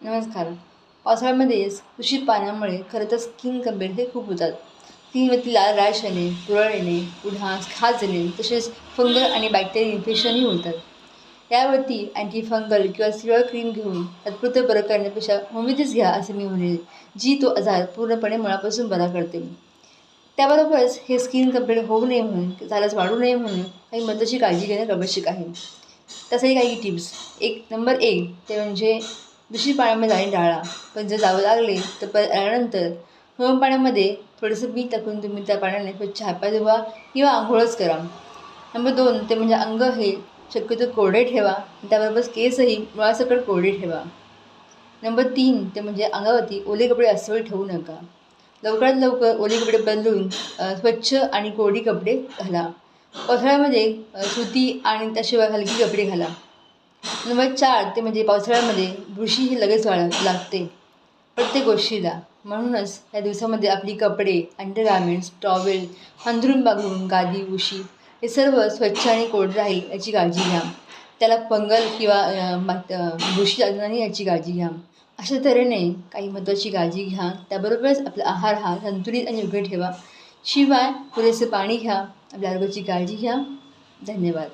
नमस्कार. पावसाळ्यामध्येच दूषित पाण्यामुळे खरं तर स्किन कंप्लेंट हे खूप होतात. स्किनवरती लाल रॅश येणे, पुरळ येणे, पुन्हा खाज येणे, तसेच फंगल आणि बॅक्टेरियल इन्फेक्शनही होतात. यावरती अँटी फंगल किंवा स्टिरॉइड क्रीम घेऊन तात्पुरतं बरं करण्यापेक्षा होमिओपॅथीच घ्या असं मी म्हणेन, जी तो आजार पूर्णपणे मुळापासून बरा करते. त्याबरोबरच हे स्किन कंप्लेंट होऊ नये म्हणून, झाल्यास वाढू नये म्हणून काही महत्त्वाची काळजी घेणं आवश्यक आहे. त्यासाठी काही टिप्स. नंबर 1 ते म्हणजे दूषित पाण्यामध्ये जाणे टाळा. पण जर जावं लागले तर आल्यानंतर गरम पाण्यामध्ये थोडंसं मीठ टाकून तुम्ही त्या पाण्याने स्वच्छ हातपाय धुवा किंवा अंघोळच करा. नंबर 2 ते म्हणजे अंग हे शक्यतो कोरडे ठेवा. त्याबरोबरच केसही मुळासकट कोरडे ठेवा. नंबर 3 ते म्हणजे अंगावरती ओले कपडे अस्वल ठेवू नका. लवकरात लवकर ओले कपडे बदलून स्वच्छ आणि कोरडी कपडे घाला. पावसाळ्यामध्ये सुती आणि त्याशिवाय हलकी कपडे घाला. नंबर 4 ते म्हणजे पावसाळ्यामध्ये बुरशी ही लगेच लागते प्रत्येक गोष्टीला. म्हणूनच या दिवसामध्ये आपली कपडे, अंडरगार्मेंट्स, टॉवेल, अंथरूण बांधून गादी, उशी हे सर्व स्वच्छ आणि कोरडे राहील याची काळजी घ्या. त्याला फंगल किंवा बुरशी लागणार नाही याची काळजी घ्या. अशा तऱ्हेने काही महत्त्वाची काळजी घ्या. त्याबरोबरच आपला आहार हा संतुलित आणि योग्य ठेवा. शिवाय पुरेसे पाणी घ्या. आपल्या आरोग्याची काळजी घ्या. धन्यवाद.